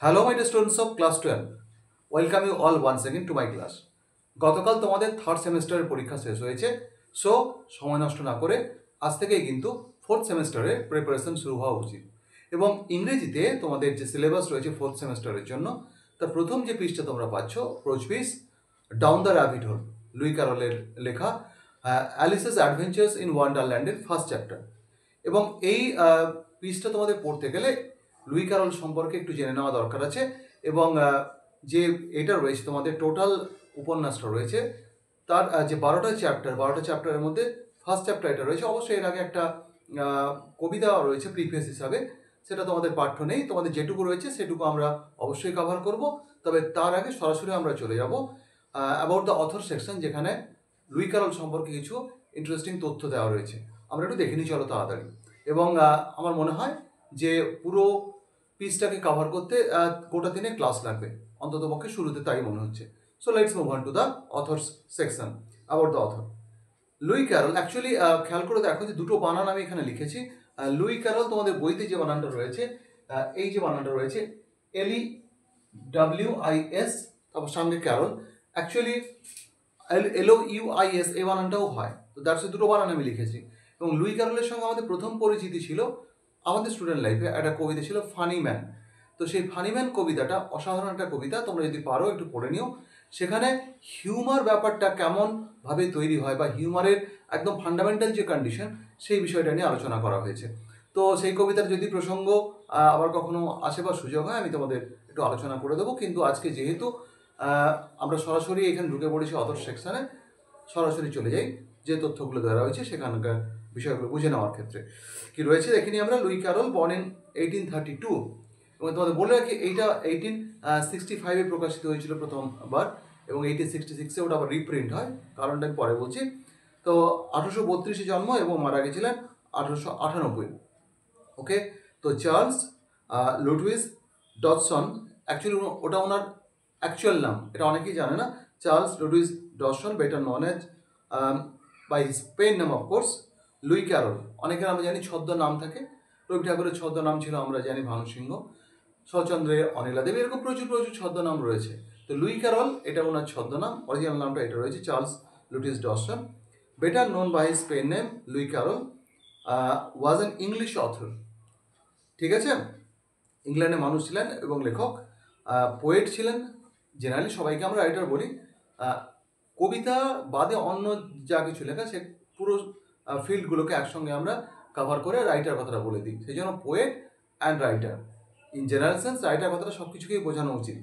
Hello, my dear students of class 12. Welcome you all once again to my class. গতকাল তোমাদের third সেমিস্টারের পরীক্ষা শেষ হয়েছে, সো সময় নষ্ট না করে আজ থেকেই কিন্তু ফোর্থ সেমিস্টারের প্রিপারেশন শুরু হওয়া উচিত। এবং ইংরেজিতে তোমাদের যে সিলেবাস রয়েছে ফোর্থ সেমিস্টারের জন্য, তার প্রথম যে পিসটা তোমরা পাচ্ছ, prose piece down the rabbit hole, Lewis ক্যারলের লেখা অ্যালিসেস অ্যাডভেঞ্চার্স ইন ওয়ান্ডারল্যান্ডের ফার্স্ট চ্যাপ্টার। এবং এই পিসটা তোমাদের পড়তে গেলে লুই ক্যারল সম্পর্কে একটু জেনে নেওয়া দরকার আছে। এবং যে এটা রয়েছে তোমাদের টোটাল উপন্যাসটা রয়েছে, তার যে 12টা চ্যাপ্টারের মধ্যে ফার্স্ট চ্যাপ্টার এটা রয়েছে। অবশ্যই এর আগে একটা কবিতা রয়েছে প্রিফেস হিসাবে, সেটা তোমাদের পাঠ্য নেই। তোমাদের যেটুকু রয়েছে সেটুকু আমরা অবশ্যই কভার করব। তবে তার আগে সরাসরি আমরা চলে যাব অ্যাবাউট দ্য অথর সেকশন, যেখানে লুই ক্যারল সম্পর্কে কিছু ইন্টারেস্টিং তথ্য দেওয়া রয়েছে। আমরা একটু দেখে নিই চলো তাড়াতাড়ি। এবং আমার মনে হয় যে পুরো পিসটাকে কভার করতে গোটা দিনে ক্লাস লাগবে, অন্তত পক্ষে শুরুতে তাই মনে হচ্ছে। So let's move on to the authors section, about the author Lewis Carroll. Actually খেয়াল করে দেখো যে দুটো বানান আমি এখানে লিখেছি। লুই ক্যারল তোমাদের বইতে যে বানানটা রয়েছে, এই যে বানানটা রয়েছে LEWIS, তারপর সঙ্গে ক্যারল। অ্যাকচুয়ালি LOUIS এই বানানটাও হয়, তো দ্যাটস দুটো বানান আমি লিখেছি। এবং লুই ক্যারলের সঙ্গে আমাদের প্রথম পরিচিতি ছিল আমাদের স্টুডেন্ট লাইফে, একটা কবিতা ছিল ফানি ম্যান। তো সেই ফানি ম্যান কবিতাটা অসাধারণ একটা কবিতা, তোমরা যদি পারো একটু পড়ে নিও। সেখানে হিউমার ব্যাপারটা কেমনভাবে তৈরি হয় বা হিউমারের একদম ফান্ডামেন্টাল যে কন্ডিশন, সেই বিষয়টা নিয়ে আলোচনা করা হয়েছে। তো সেই কবিতার যদি প্রসঙ্গ আবার কখনো আসে বা সুযোগ হয়, আমি তোমাদের একটু আলোচনা করে দেবো। কিন্তু আজকে যেহেতু আমরা সরাসরি এখানে ঢুকে পড়েছি অথর সেকশনে, সরাসরি চলে যাই যে তথ্যগুলো দেওয়া রয়েছে সেখানকার বিষয়গুলো বুঝে নেওয়ার ক্ষেত্রে। কি রয়েছে দেখে নিই আমরা। লুই ক্যারল বর্ন ইন 1832, এবং তোমাদের বলে রাখি এইটা 1865-এ প্রকাশিত হয়েছিল প্রথমবার, এবং 1866-এ ওটা আবার রিপ্রিন্ট হয়, কারণটা আমি পরে বলছি। তো 1832-এ জন্ম এবং মারা গেছিলেন 1898। ওকে, তো চার্লস লুডউইস ডজসন, অ্যাকচুয়ালি ওটা ওনার অ্যাকচুয়াল নাম, এটা অনেকেই জানে না। Charles Lutwidge Dodgson, better known as by his pen name of course Lewis Carroll. অনেকের আমরা জানি ছদ্ম নাম থাকে। রবি ঠাকুরের ছদ্ম নাম ছিল আমরা জানি ভানু সিংহ, শরৎচন্দ্রের অনিলা দেবী, এরকম প্রচুর ছদ্ম নাম রয়েছে। তো লুই ক্যারল এটা ওনার ছদ্ম নাম, অরিজিনাল নামটা এটা রয়েছে Charles Lutwidge Dodgson, better known by his pen name Lewis Carroll, was an English author. ঠিক আছে, ইংল্যান্ডের মানুষ ছিলেন এবং লেখক, পোয়েট ছিলেন। জেনারেলি সবাইকে আমরা রাইটার বলি। কবিতা বাদে অন্য যা কিছু লেখা, সে পুরো ফিল্ডগুলোকে একসঙ্গে আমরা কভার করে রাইটার কথাটা বলে দিই। সেই জন্য poet and writer, in general sense writer কথাটা সব কিছুকেই বোঝানো উচিত।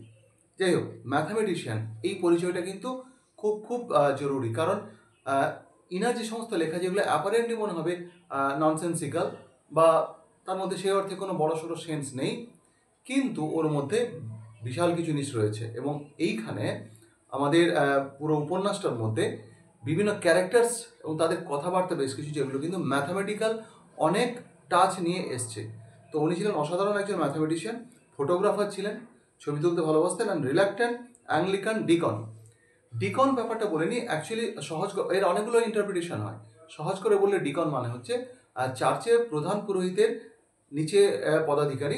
যাই হোক, ম্যাথামেটিশিয়ান এই পরিচয়টা কিন্তু খুব খুব জরুরি, কারণ ইনার যে সমস্ত লেখা, যেগুলো অ্যাপারেন্টলি মনে হবে ননসেন্সিক্যাল বা তার মধ্যে সেই অর্থে কোনো বড়সড় সেন্স নেই, কিন্তু ওর মধ্যে বিশাল কিছু জিনিস রয়েছে। এবং এইখানে আমাদের পুরো উপন্যাসটার মধ্যে বিভিন্ন ক্যারেক্টার্স এবং তাদের কথাবার্তা বেশ কিছু, যেগুলো কিন্তু ম্যাথামেটিক্যাল অনেক টাচ নিয়ে এসছে। তো উনি ছিলেন অসাধারণ একজন ম্যাথামেটিশিয়ান, ফটোগ্রাফার ছিলেন, ছবি তুলতে ভালোবাসতেন, and reluctant Anglican Deacon. Deacon ব্যাপারটা বলে নিই। অ্যাকচুয়ালি সহজ, এর অনেকগুলো ইন্টারপ্রিটেশন হয়। সহজ করে বললে ডিকন মানে হচ্ছে চার্চে প্রধান পুরোহিতের নিচে পদাধিকারী,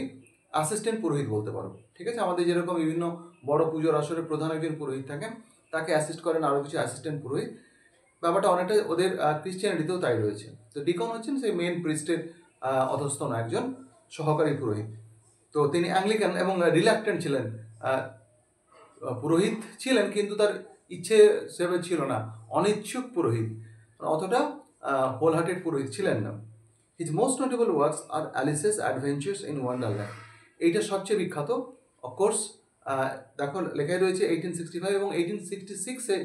অ্যাসিস্ট্যান্ট পুরোহিত বলতে পারো। ঠিক আছে, আমাদের যেরকম বিভিন্ন বড় পুজোর আসরে প্রধান একজন পুরোহিত থাকেন, তাকে অ্যাসিস্ট করেন আরও কিছু অ্যাসিস্ট্যান্ট পুরোহিত। ব্যাপারটা অনেকটা ওদের ক্রিশ্চিয়ানিটিতেও তাই রয়েছে। তো ডিকন হচ্ছেন সেই মেন প্রিস্টের অধস্তন একজন সহকারী পুরোহিত। তো তিনি অ্যাংলিকান এবং রিল্যাক্টেন্ট ছিলেন, পুরোহিত ছিলেন কিন্তু তার ইচ্ছে সেভাবে ছিল না, অনিচ্ছুক পুরোহিত, অতটা হোল হার্টেড পুরোহিত ছিলেন না। His most notable works are Alice's adventures in Wonderland. এইটা সবচেয়ে বিখ্যাত। অফকোর্স দেখো লেখাই রয়েছে 1865 এবং 1866-এ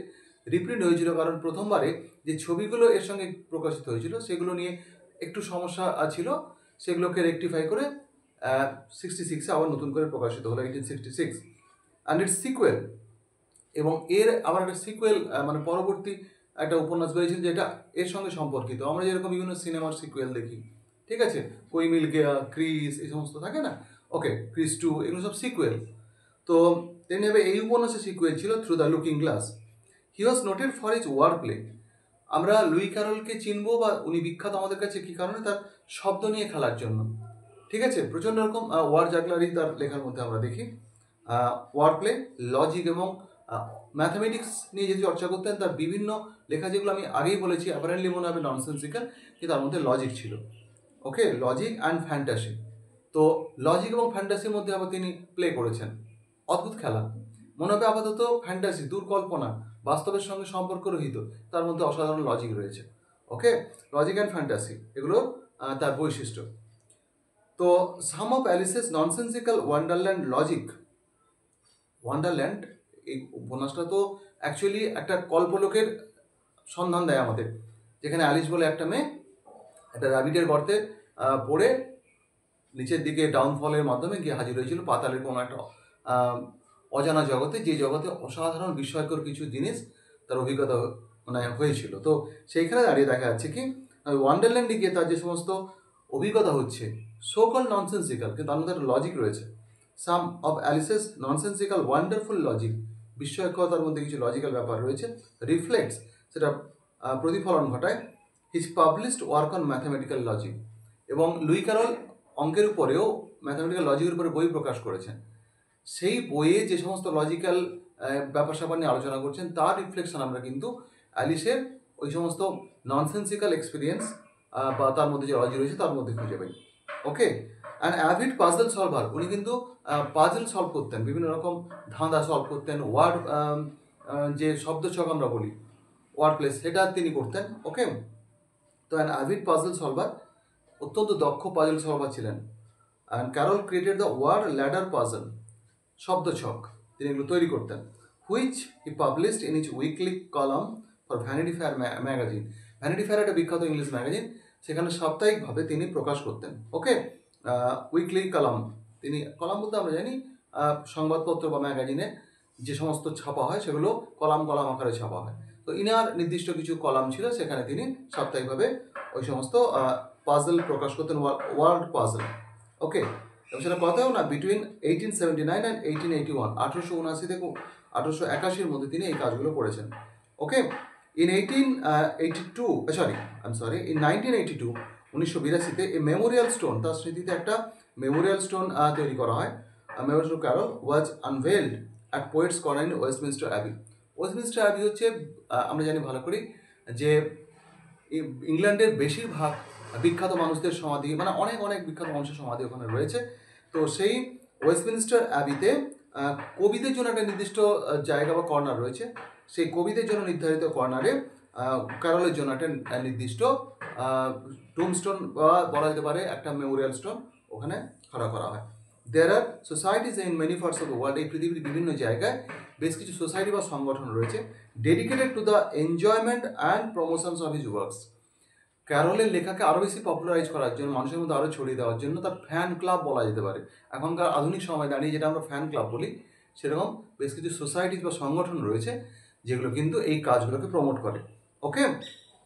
রিপ্রিন্ট হয়েছিল, কারণ প্রথমবারে যে ছবিগুলো এর সঙ্গে প্রকাশিত হয়েছিল সেগুলো নিয়ে একটু সমস্যা ছিল, সেগুলোকে রেকটিফাই করে 66-এ আবার নতুন করে প্রকাশিত হলো 1866, অ্যান্ড ইটস সিকুয়েল। এবং এর আবার একটা সিকুয়েল মানে পরবর্তী একটা উপন্যাস বেরিয়েছিল যেটা এর সঙ্গে সম্পর্কিত। আমরা যেরকম বিভিন্ন সিনেমার সিকুয়েল দেখি, ঠিক আছে, কোই মিল গেয়া, ক্রিস, এই সমস্ত থাকে না, ওকে, ক্রিস 2, এগুলো সব সিকুয়েল। তো তেমনিভাবে এই উপন্যাসের সিকুয়েল ছিল through the looking glass. He was noted for his word play. আমরা লুই ক্যারলকে চিনবো বা উনি বিখ্যাত আমাদের কাছে কী কারণে, তার শব্দ নিয়ে খেলার জন্য। ঠিক আছে, প্রচণ্ড রকম ওয়ার জাগলারি তার লেখার মধ্যে আমরা দেখি। ওয়ার প্লে, লজিক এবং ম্যাথামেটিক্স নিয়ে যদি চর্চা করতেন, তার বিভিন্ন লেখা যেগুলো আমি আগেই বলেছি অ্যাপারেন্টলি মনে হবে ননসেন্সিক্যাল, কিন্তু তার মধ্যে লজিক ছিল। ওকে, লজিক অ্যান্ড ফ্যান্টাসি। তো লজিক এবং ফ্যান্টাসির মধ্যে আবার তিনি প্লে করেছেন, অদ্ভুত খেলা। মনে হবে আপাতত ফ্যান্টাসি, দূরকল্পনা, বাস্তবের সঙ্গে সম্পর্ক রহিত, তার মধ্যে অসাধারণ লজিক রয়েছে। ওকে, লজিক অ্যান্ড ফ্যান্টাসি এগুলো তার বৈশিষ্ট্য। তো সাম of অ্যালিসেস nonsensical Wonderland logic. Wonderland এই উপন্যাসটা তো অ্যাকচুয়ালি একটা কল্পলোকের সন্ধান দেয় আমাদের, যেখানে অ্যালিস বলে একটা মেয়ে একটা র্যাবিটের গর্তে পড়ে নিচের দিকে ডাউনফলের মাধ্যমে গিয়ে হাজির হয়েছিল পাতালের কোনো একটা অজানা জগতে, যে জগতে অসাধারণ বিস্ময়কর কিছু জিনিস তার অভিজ্ঞতা মানে হয়েছিল। তো সেইখানে দাঁড়িয়ে দেখা যাচ্ছে কি ওয়ান্ডারল্যান্ডে গিয়ে তার যে সমস্ত অভিজ্ঞতা হচ্ছে সো কল ননসেন্সিক্যাল, কিন্তু তার মধ্যে একটা লজিক রয়েছে। সাম অফ অ্যালিসেস ননসেন্সিক্যাল ওয়ান্ডারফুল লজিক, বিস্ময়করতার মধ্যে কিছু লজিক্যাল ব্যাপার রয়েছে, রিফ্লেক্টস, সেটা প্রতিফলন ঘটায় his published work on mathematical logic. এবং লুই ক্যারল অঙ্কের উপরেও ম্যাথামেটিক্যাল লজিকের উপরে বই প্রকাশ করেছেন। সেই বইয়ে যে সমস্ত লজিক্যাল ব্যাপার স্যাপার নিয়ে আলোচনা করছেন, তার রিফ্লেকশন আমরা কিন্তু অ্যালিসের ওই সমস্ত ননসেন্সিক্যাল এক্সপিরিয়েন্স বা তার মধ্যে যে লজিক রয়েছে তার মধ্যে খুঁজে পাই। ওকে, অ্যান্ড অ্যাভিড পাজল সলভার, উনি কিন্তু পাজল সলভ করতেন, বিভিন্ন রকম ধাঁধা সলভ করতেন, ওয়ার্ড যে শব্দছক আমরা বলি ওয়ার্ড প্লেস, সেটা তিনি করতেন। ওকে, তো অ্যান অ্যাভিড পাজল সলভার, অত্যন্ত দক্ষ পাজল সলভার ছিলেন। And Carroll created the word ladder puzzle, শব্দছক তিনি এগুলো তৈরি করতেন, which he published in each weekly column for Vanity Fair magazine. Vanity Fair একটা বিখ্যাত ইংলিশ ম্যাগাজিন, সেখানে সাপ্তাহিকভাবে তিনি প্রকাশ করতেন। ওকে, উইকলি কলাম, তিনি কলাম বলতে আমরা জানি সংবাদপত্র বা ম্যাগাজিনে যে সমস্ত ছাপা হয় সেগুলো কলাম কলাম আকারে ছাপা হয়। তো ইনার নির্দিষ্ট কিছু কলাম ছিল, সেখানে তিনি সাপ্তাহিকভাবে ওই সমস্ত পাজল প্রকাশ করতেন, ওয়ার্ড পাজল। ওকে, এবং সেটা কথাও না, বিটুইন 1879 অ্যান্ড 1881, 1879 থেকে 1881-র মধ্যে তিনি এই কাজগুলো করেছেন। Okay, in 1982 1982 a memorial stone, তার স্মৃতিতে একটা মেমোরিয়াল স্টোন তৈরি করা হয়। Memorial stone Carroll was unveiled at Poets' Corner in Westminster Abbey. Westminster Abbey হচ্ছে আমরা জানি ভালো করি যে ইংল্যান্ডের বেশিরভাগ বিখ্যাত মানুষদের সমাধি, মানে অনেক অনেক বিখ্যাত মানুষের সমাধি ওখানে রয়েছে। তো সেই ওয়েস্টমিনস্টার অ্যাবিতে কবিদের জন্য একটা নির্দিষ্ট জায়গা বা কর্নার রয়েছে। সেই কবিদের জন্য নির্ধারিত কর্নারে ক্যারলের জন্য একটা নির্দিষ্ট টুমস্টোন বা বলা যেতে পারে একটা মেমোরিয়াল স্টোন ওখানে খাড়া করা হয়। There are societies in many parts of the world, এই পৃথিবীর বিভিন্ন জায়গায় বেশ কিছু সোসাইটি বা সংগঠন রয়েছে dedicated to the enjoyment and promotions of his works. ক্যারলের লেখাকে আরও বেশি পপুলারাইজ করার জন্য, মানুষের মধ্যে আরও ছড়িয়ে দেওয়ার জন্য তার ফ্যান ক্লাব বলা যেতে পারে। এখনকার আধুনিক সময় দাঁড়িয়ে যেটা আমরা ফ্যান ক্লাব বলি, সেরকম বেশ কিছু সোসাইটি বা সংগঠন রয়েছে যেগুলো কিন্তু এই কাজগুলোকে প্রমোট করে। ওকে,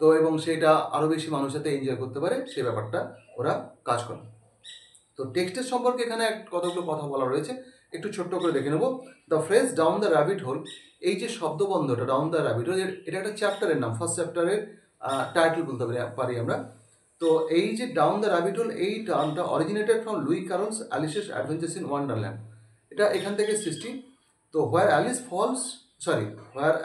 তো এবং সেটা আরও বেশি মানুষ যাতে এনজয় করতে পারে সেই ব্যাপারটা ওরা কাজ করে। তো টেক্সটের সম্পর্কে এখানে কতগুলো কথা বলা রয়েছে, একটু ছোট্ট করে দেখে নেব। The phrase down the rabbit hole, এই যে শব্দবন্ধটা ডাউন দ্য র্যাবিট হোল, এটা একটা চ্যাপ্টারের নাম, ফার্স্ট চ্যাপ্টারের টাইটেল বলতে পারি আমরা। তো এই যে ডাউন দ্য র্যাবিট হোল, এই টার্মটা originated from Lewis Carroll's Alice's adventures in Wonderland, এটা এখান থেকে সৃষ্টি। তো where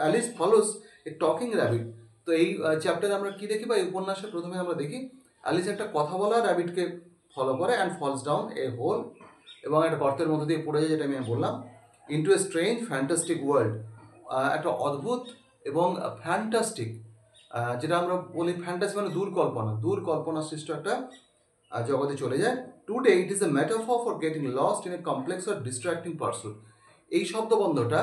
Alice follows a talking rabbit, তো এই চ্যাপ্টারে আমরা কি দেখি বা এই উপন্যাসে প্রথমে আমরা দেখি অ্যালিস একটা কথা বলা র্যাবিটকে ফলো করে and falls down a hole, এবং একটা গর্তের মধ্যে দিয়ে পড়ে যায়, যেটা আমি বললাম, into a strange fantastic world, একটা অদ্ভুত এবং ফ্যান্টাস্টিক, যেটা আমরা বলি ফ্যান্টাসি মানে দূরকল্পনা সৃষ্ট একটা জগতে চলে যায়। Today it is a metaphor for getting lost in a complex or distracting pursuit. এই শব্দবন্ধটা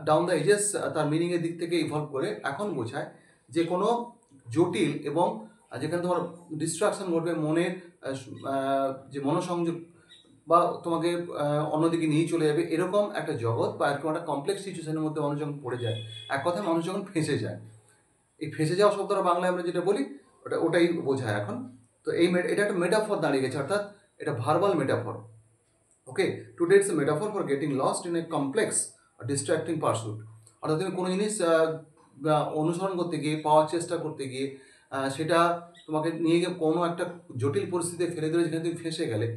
ডাউন দ্য এজেস তার মিনিংয়ের দিক থেকে ইভলভ করে এখন বোঝায় যে কোনো জটিল এবং যেখানে তোমার ডিস্ট্রাকশন ঘটবে, মনের যে মনোসংযোগ বা তোমাকে অন্যদিকে নিয়ে চলে যাবে, এরকম একটা জগৎ বা এরকম একটা কমপ্লেক্স সিচুয়েশনের মধ্যে মানুষ যখন পড়ে যায়, এক কথায় মানুষ যখন ফেঁসে যায়, এই ফেঁসে যাওয়া শব্দটা বাংলায় আমরা যেটা বলি ওটাই বোঝায় এখন। তো এটা একটা মেটাফর দাঁড়িয়ে গেছে, অর্থাৎ এটা verbal metaphor. Okay, today it's a metaphor for getting lost in a complex distracting pursuit, অর্থাৎ তুমি কোনো জিনিস অনুসরণ করতে গিয়ে, পাওয়ার চেষ্টা করতে গিয়ে, সেটা তোমাকে নিয়ে গিয়ে কোনো একটা জটিল পরিস্থিতিতে ফেলে দিলে, যেখানে তুমি ফেঁসে গেলে,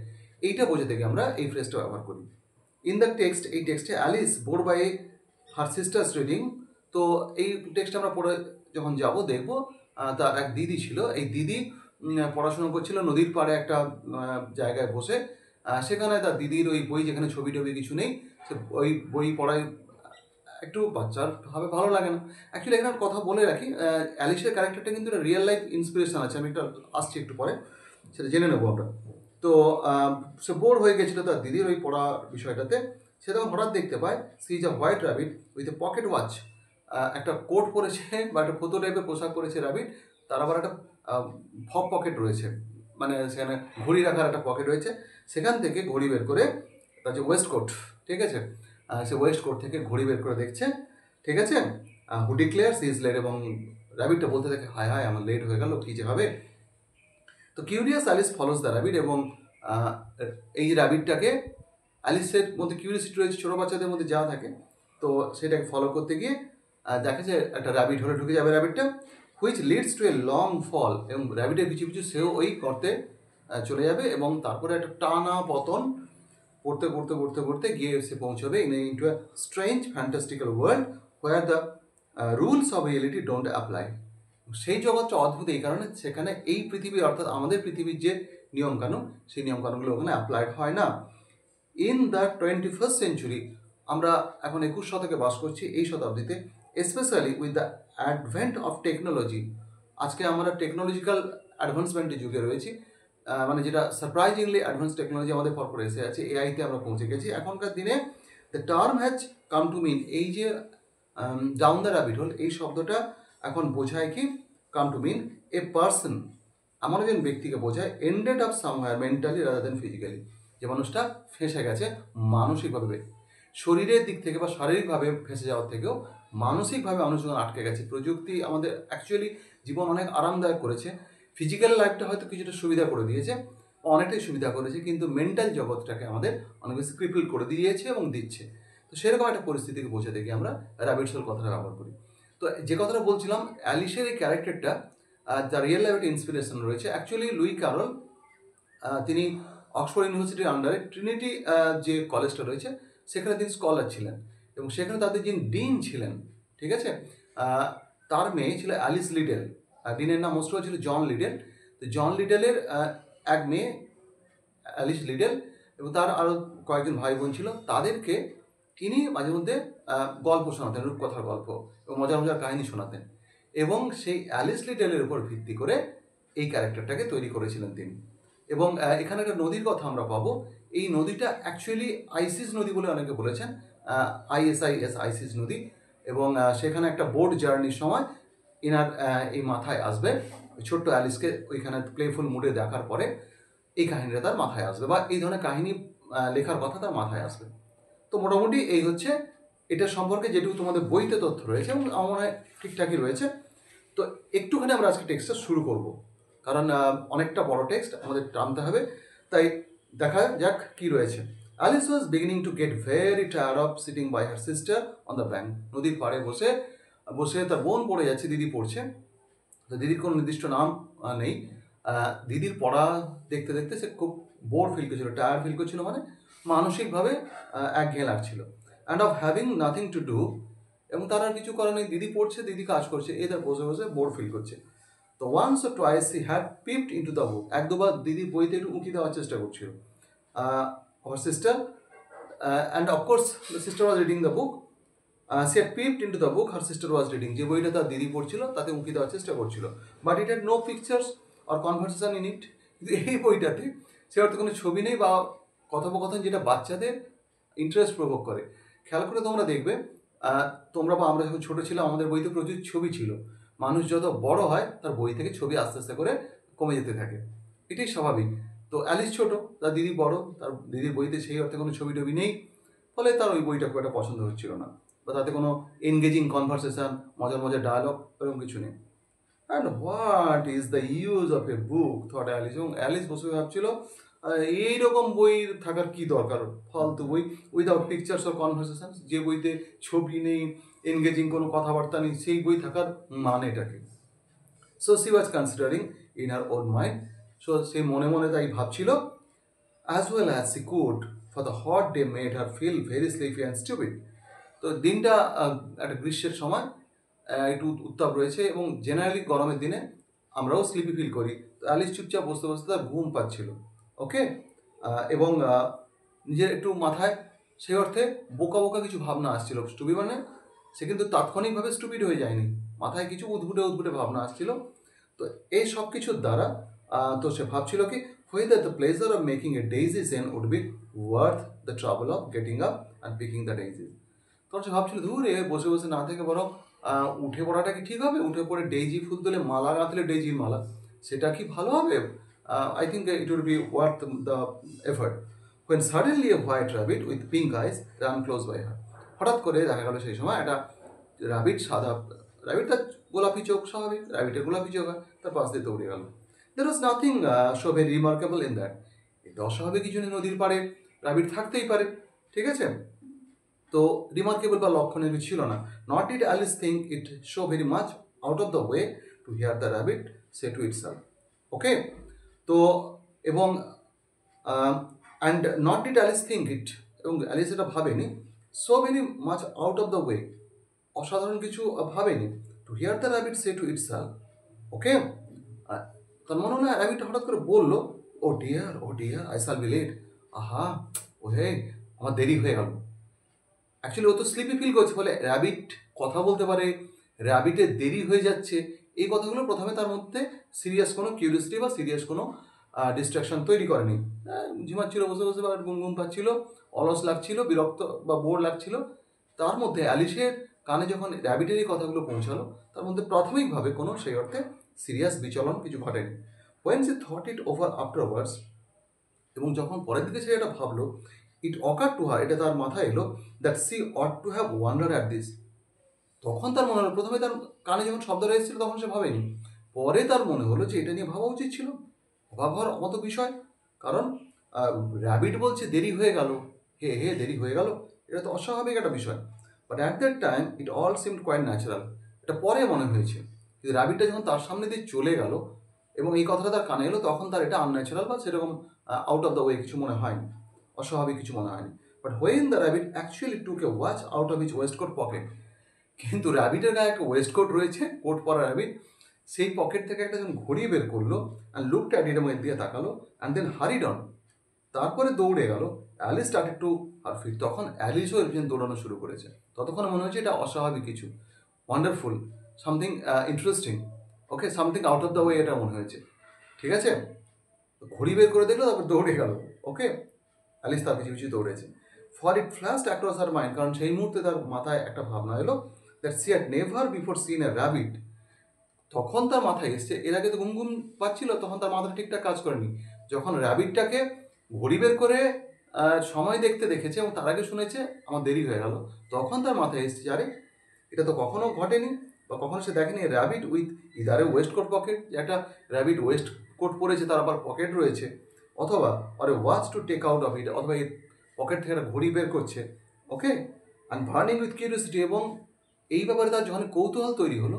এইটা বোঝাতে গিয়ে আমরা এই ফ্রেজটা ব্যবহার করি। ইন দ্য টেক্সট, এই টেক্সটে Alice bored by her sisters reading. তো এই টেক্সটটা আমরা পড়ে যখন যাব দেখব তার এক দিদি ছিল। এই দিদি পড়াশোনা করছিল নদীর পাড়ে একটা জায়গায় বসে। সেখানে তার দিদির ওই বই, যেখানে ছবি টবি কিছু নেই, সে ওই বই পড়ায় একটু বাচ্চার ভাবে ভালো লাগে না। অ্যাকচুয়ালি এখানে কথা বলে রাখি, অ্যালিসের ক্যারেক্টারটা কিন্তু একটা রিয়েল লাইফ ইন্সপিরেশন আছে, আমি একটা আসছি একটু পরে, সেটা জেনে নেবো আমরা। তো সে বোর হয়ে গেছিলো তার দিদির ওই পড়া বিষয়টাতে। সে তখন হঠাৎ দেখতে পায় she is a white rabbit with a pocket watch. একটা কোট পরেছে বা একটা ফতো টাইপের পোশাক পরেছে র্যাবিট, তার আবার একটা ফপ পকেট রয়েছে, মানে সেখানে ঘড়ি রাখার একটা পকেট রয়েছে। সেখান থেকে ঘড়ি বের করে, তার যে ওয়েস্ট কোট, ঠিক আছে, সে ওয়েস্ট কোট থেকে ঘড়ি বের করে দেখছে, ঠিক আছে। হু ডিক্লেয়ার্স ইজ লেট, এবং র্যাবিটটা বলতে থাকে হায় হায় আমার লেট হয়ে গেল, কী যে হবে। তো curious Alice follows the rabbit, এবং এই র্যাবিটটাকে, অ্যালিসের মধ্যে কিউরিয়াসিটি রয়েছে ছোটো বাচ্চাদের মধ্যে যা থাকে, তো সেটাকে ফলো করতে গিয়ে দেখা যায় একটা র্যাবিট হলে ঢুকে যাবে র্যাবিটটা, which leads to a long fall, এবং র্যাবিটের পিছু পিছু সেও ওই গর্তে চলে যাবে, এবং তারপরে একটা টানা পতন পড়তে পড়তে পড়তে পড়তে গিয়ে সে পৌঁছবে into a strange fantastical world where the rules of reality don't apply. সেই জগৎটা অদ্ভুত এই কারণে সেখানে এই পৃথিবী, অর্থাৎ আমাদের পৃথিবীর যে নিয়মকানুন, সেই নিয়মকানুনগুলো ওখানে অ্যাপ্লাইড হয় না। ইন দ্য 21st সেঞ্চুরি, আমরা এখন 21 শতকে বাস করছি, এই শতাব্দীতে, specially with the advent of technology. আজকে আমরা টেকনোলজিক্যাল অ্যাডভান্সমেন্টের যুগে রয়েছি, মানে যেটা সারপ্রাইজিংলি অ্যাডভান্স টেকনোলজি আমাদের পরপর এসে আছে, এআইতে আমরা পৌঁছে গেছি এখনকার দিনে। The term has come to mean, এই যে ডাউন দ্য র্যাবিট হোল, এই শব্দটা এখন বোঝায় কি, কাম টু মিন এ পার্সন, এমন একজন ব্যক্তিকে বোঝায় ended up সামহার mentally rather than physically, যে মানুষটা ফেঁসে গেছে মানসিকভাবে, শরীরের দিক থেকে বা শারীরিকভাবে ফেঁসে যাওয়ার থেকেও মানসিকভাবে মানুষ যখন আটকে গেছে। প্রযুক্তি আমাদের অ্যাকচুয়ালি জীবন অনেক আরামদায়ক করেছে, ফিজিক্যাল লাইফটা হয়তো কিছুটা সুবিধা করে দিয়েছে, অনেকটাই সুবিধা করেছে, কিন্তু মেন্টাল জগৎটাকে আমাদের অনেক বেশি ক্রিপল করে দিয়েছে এবং দিচ্ছে। তো সেরকম একটা পরিস্থিতিকে বোঝাতে গিয়ে আমরা র্যাবিট হোল কথাটা ব্যবহার করি। তো যে কথাটা বলছিলাম, অ্যালিসের এই ক্যারেক্টারটা তার রিয়েল লাইফ একটা ইন্সপিরেশন রয়েছে। অ্যাকচুয়ালি লুই ক্যারল, তিনি অক্সফোর্ড ইউনিভার্সিটির আন্ডারে ট্রিনিটি যে কলেজটা রয়েছে সেখানে তিনি স্কলার ছিলেন, এবং সেখানে তাদের যিনি ডিন ছিলেন, ঠিক আছে, তার মেয়ে ছিল অ্যালিস লিডেল। ডিনের নাম মোস্ট ছিল জন লিডেল। তো জন লিডেলের এক মেয়ে অ্যালিস লিডেল, এবং তার আরও কয়েকজন ভাই বোন ছিল, তাদেরকে তিনি মাঝে মধ্যে গল্প শোনাতেন, রূপকথার গল্প এবং মজার মজার কাহিনী শোনাতেন, এবং সেই অ্যালিস লিডেলের উপর ভিত্তি করে এই ক্যারেক্টারটাকে তৈরি করেছিলেন তিনি। এবং এখানে একটা নদীর কথা আমরা পাবো। এই নদীটা অ্যাকচুয়ালি আইসিস নদী বলে অনেকে বলেছেন, ISIS, আইসিস নদী। এবং সেখানে একটা বোট জার্নির সময় এনার এই মাথায় আসবে, ছোট্ট অ্যালিসকে ওইখানে প্লেফুল মুডে দেখার পরে এই কাহিনীটা তার মাথায় আসবে, বা এই ধরনের কাহিনী লেখার কথা তার মাথায় আসবে। তো মোটামুটি এই হচ্ছে এটা সম্পর্কে যেটুকু তোমাদের বইতে তথ্য রয়েছে, এবং আমার মনে হয় ঠিকঠাকই রয়েছে। তো একটুখানি আমরা আজকে টেক্সটটা শুরু করব, কারণ অনেকটা বড় টেক্সট আমাদের টানতে হবে, তাই দেখা যাক কি রয়েছে। Alice was beginning to get very tired of sitting by her sister on the bank. নদীর পাড়ে বসে বসে তার বোন পড়ে যাচ্ছে, দিদি পড়ছে। তো দিদির কোনো নির্দিষ্ট নাম নেই। দিদির পড়া দেখতে দেখতে সে খুব বোর ফিল করছিল, টায়ার্ড ফিল করছিল, মানে মানসিকভাবে একঘেয়ে লাগছিল। And of having nothing to do, এবং তার আর কিছু করার নেই, দিদি পড়ছে, দিদি কাজ করছে, এদের বসে বসে বোর ফিল করছে। তো once or twice he had peeped into the book, এক দুবার দিদি বইতে একটু উঁকি দেওয়ার চেষ্টা করছিল। Our sister and of course the sister was reading the book. She had peeped into the book, her sister was reading, যে বইটা তার দিদি পড়ছিল তাতে উঁকি দেওয়ার চেষ্টা করছিল। But it had no pictures or conversation in it, কিন্তু এই বইটাতে সে হয়তো কোনো ছবি নেই বা কথোপকথন, যেটা বাচ্চাদের ইন্টারেস্ট প্রভোগ করে। খেয়াল করে তোমরা দেখবে, তোমরা বা আমরা যখন ছোটো ছিলাম আমাদের বইতে প্রচুর ছবি ছিল। মানুষ যত বড় হয় তার বই থেকে ছবি আস্তে আস্তে করে কমে যেতে থাকে, এটাই স্বাভাবিক। তো অ্যালিস ছোটো, তার দিদি বড়, তার দিদির বইতে সেই অর্থে কোনো ছবি টবি নেই, ফলে তার ওই বইটা খুব একটা পছন্দ হচ্ছিল না, বা তাতে কোনো এনগেজিং কনভারসেশন, মজার মজার ডায়ালগ এরকম কিছু নেই। And what is the use of A book, thought Alice. এবং অ্যালিস বসে ভাবছিল এইরকম বই থাকার কি দরকার, ফালতু বই, উইদাউট পিকচার্স অর কনভারসেশন, যে বইতে ছবি নেই, এনগেজিং কোনো কথাবার্তা নেই, সেই বই থাকার মানেটাকে। So she was considering in her own mind, so সে মনে মনে তাই ভাবছিল। as well as she could, for the hot day made her feel very sleepy and stupid. তো দিনটা একটা গ্রীষ্মের সময় একটু উত্তাপ রয়েছে এবং জেনারেলি গরমের দিনে আমরাও স্লিপি ফিল করি। তো অ্যালিস চুপচাপ বসতে বসতে তার ঘুম পাচ্ছিল। ওকে, এবং নিজের একটু মাথায় সেই অর্থে বোকা বোকা কিছু ভাবনা আসছিল। স্টুপি মানে সে কিন্তু তাৎক্ষণিকভাবে স্টুপিড হয়ে যায়নি, মাথায় কিছু উদ্ভুটে উদ্ভুটে ভাবনা আসছিল। তো এই সব কিছুর দ্বারা তো সে ভাবছিল কি, whether the pleasure of making a daisy chain would be worth the trouble of getting up and picking the daisies. তখন সে ভাবছিল, ধুর এ বসে বসে না থেকে বরং উঠে পড়াটা কি ঠিক হবে? উঠে পড়ে ডেইজি ফুল তুলে মালা গাঁথলে ডেইজির মালা, সেটা কি ভালো হবে? I think it would be worth the effort. when suddenly a white rabbit with pink eyes ran close by her. হঠাৎ করে দেখা গেল সেই সময় একটা রাবিট, সাদা রাবিট, তার গোলাপি চোখ, স্বাভাবিক রাবিটের গোলাপি চোখ হয়, তার পাশ দিয়ে দৌড়ে গেল। there was nothing so very remarkable in that. এটা অস্বাভাবিক কিছু নেই, নদীর পাড়ে রাবিট থাকতেই পারে, ঠিক আছে? তো রিমার্কেবল বা লক্ষণীয় কিছু ছিল না। Not did Alice think it so very much out of the way to hear the rabbit say to itself. Okay, তো এবং and not did Alice think it, এবং অ্যালিস এটা ভাবেনি, so very much out of the way, অসাধারণ কিছু ভাবেনি, to hear the rabbit say to itself. Okay, তার মনে হলো র্যাবিট হঠাৎ করে বললো, oh dear I shall be late. আহা, ও হে, আমার দেরি হয়ে গেল। অ্যাকচুয়ালি ও তো স্লিপি ফিল করছে, বলে র্যাবিট কথা বলতে পারে, র্যাবিটের দেরি হয়ে যাচ্ছে, এই কথাগুলো প্রথমে তার মধ্যে সিরিয়াস কোনো কিউরিয়াসিটি বা সিরিয়াস কোনো ডিস্ট্রাকশন তৈরি করেনি। ঝিমাচ্ছিল, বসে বসে বা ঘুম ঘুম পাচ্ছিল, অলস লাগছিল, বিরক্ত বা বোর লাগছিল। তার মধ্যে অ্যালিসের কানে যখন র্যাবিটের এই কথাগুলো পৌঁছালো, তার মধ্যে প্রাথমিকভাবে কোনো সেই অর্থে সিরিয়াস বিচলন কিছু ঘটেনি। when she thought it over afterwards, এবং যখন পরের দিকে সে এটা ভাবলো, ইট অকার টু হার, এটা তার মাথায় এলো, that she ought to have wonder at this. তখন তার মনে হলো, প্রথমে তার কানে যখন শব্দটা এসেছিল তখন সে ভাবেনি, পরে তার মনে হলো যে এটা নিয়ে ভাবা উচিত ছিল। অবাক হওয়ার মতো বিষয়, কারণ র্যাবিট বলছে দেরি হয়ে গেল, হে দেরি হয়ে গেল, এটা তো অস্বাভাবিক একটা বিষয়। But at that time it all seemed quite natural. এটা পরে মনে হয়েছে, কিন্তু র্যাবিটটা যখন তার সামনে দিয়ে চলে গেল এবং এই কথাটা তার কানে এলো, তখন তার এটা আনন্যাচারাল বা সেরকম আউট অফ দ্য ওয়ে কিছু মনে হয়নি, অস্বাভাবিক কিছু মনে হয়নি। But when the rabbit actually took A watch out of is waistcoat pocket, কিন্তু র্যাবিটের গায়ে একটা ওয়েস্টকোট রয়েছে, কোট পরা র্যাবিট, সেই পকেট থেকে একটা যখন ঘড়ি বের করলো, অ্যান্ড লুকড অ্যাট ইট, এবং এর দিকে তাকালো, অ্যান্ড দেন হারিড অন, তারপরে দৌড়ে গেল। Alice started to her feet, তখন অ্যালিসও এর পিছনে দৌড়ানো শুরু করেছে। ততক্ষণ মনে হচ্ছে এটা অস্বাভাবিক কিছু, wonderful, something interesting, okay, something out of the way এটা মনে হয়েছে, ঠিক আছে? ঘড়ি বের করে দেখলো, তারপর দৌড়ে গেল। ওকে, অ্যালিস তার পিছু পিছু দৌড়েছে। For it flashed across her mind, কারণ সেই মুহূর্তে তার মাথায় একটা ভাবনা এলো, that she had never before seen a rabbit. তখন তার মাথায় এসছে, এর আগে তো ঘুম ঘুম পাচ্ছিল, তখন তার মাথাটা ঠিকঠাক কাজ করেনি। যখন র্যাবিটটাকে ঘড়ি বের করে সময় দেখতে দেখেছে এবং তার আগে শুনেছে আমার দেরি হয়ে গেল, তখন তার মাথায় এসছে, আরে এটা তো কখনো ঘটেনি বা কখনো সে দেখেনি, rabbit with either a waistcoat pocket, যে একটা র্যাবিট ওয়েস্ট কোট পরেছে, তার আবার পকেট রয়েছে, অথবা or a watch to take out of it, অথবা এই পকেট থেকে একটা ঘড়ি বের করছে। Okay, and burning with curiosity, এবং এই ব্যাপারে তার যখন কৌতূহল তৈরি হলো,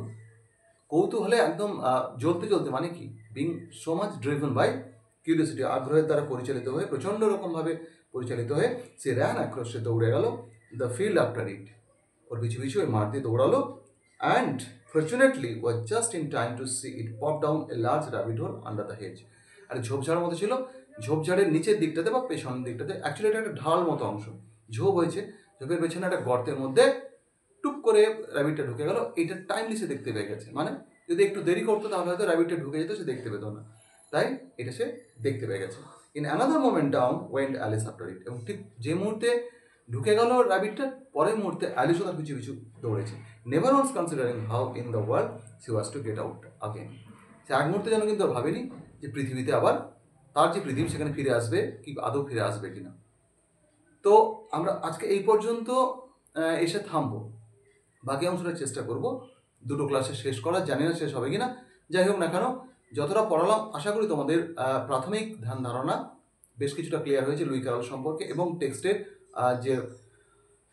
কৌতূহলে একদম জ্বলতে জ্বলতে, মানে কি, being so much driven by curiosity, আগ্রহের দ্বারা পরিচালিত হয়ে, প্রচণ্ড রকমভাবে পরিচালিত হয়ে, সে র্যান অ্যাক্রস, সে দৌড়ে গেল দ্য ফিল্ড আফটার ইট, ওর পিছু পিছু ওই মাঠ দিয়ে দৌড়ালো, and fortunately was just in time to see it pop down a large rabbit hole under the hedge. আর ঝোপঝাড়ের মতো ছিল, ঝোপঝাড়ের নিচের দিকটাতে বা পেছনের দিকটাতে, অ্যাকচুয়ালি এটা একটা ঢাল মতো অংশ, ঝোপ হয়েছে, ঝোপের পেছনে একটা গর্তের মধ্যে টুক করে র্যাবিটটা ঢুকে গেল। এইটা টাইমলি সে দেখতে পেয়ে গেছে, মানে যদি একটু দেরি করতো তাহলে হয়তো র্যাবিটটা ঢুকে যেত, সে দেখতে পেত না, তাই এটা সে দেখতে পেয়ে গেছে। In another moment down went Alice after it, এবং ঠিক যে মুহূর্তে ঢুকে গেল র্যাবিটটা, পরের মুহূর্তে অ্যালিসও তার পিছু পিছু দৌড়েছে। Never once considering how in the world she was to get out again. সে এক মুহূর্তে যেন কিন্তু আর ভাবেনি যে পৃথিবীতে আবার তার যে পৃথিবী সেখানে ফিরে আসবে কি আদৌ ফিরে আসবে কিনা। তো আমরা আজকে এই পর্যন্ত এসে থামবো, বাকি অংশটা চেষ্টা করব দুটো ক্লাসে শেষ করার, জানি না শেষ হবে কিনা। যাই হোক না কেন, যতটা পড়ালাম আশা করি তোমাদের প্রাথমিক ধ্যান ধারণা বেশ কিছুটা ক্লিয়ার হয়েছে লুই ক্যারল সম্পর্কে, এবং টেক্সটের যে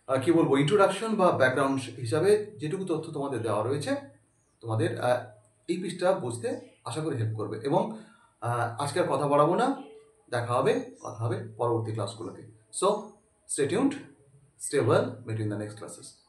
কি বলবো, ইন্ট্রোডাকশন বা ব্যাকগ্রাউন্ড হিসাবে যেটুকু তথ্য তোমাদের দেওয়া রয়েছে, তোমাদের এই পৃষ্ঠা বুঝতে আশা করি হেল্প করবে। এবং আজকে আর কথা বাড়াবো না, দেখা হবে, কথা হবে পরবর্তী ক্লাসগুলোতে। So stay tuned, stay well, meet in the next classes.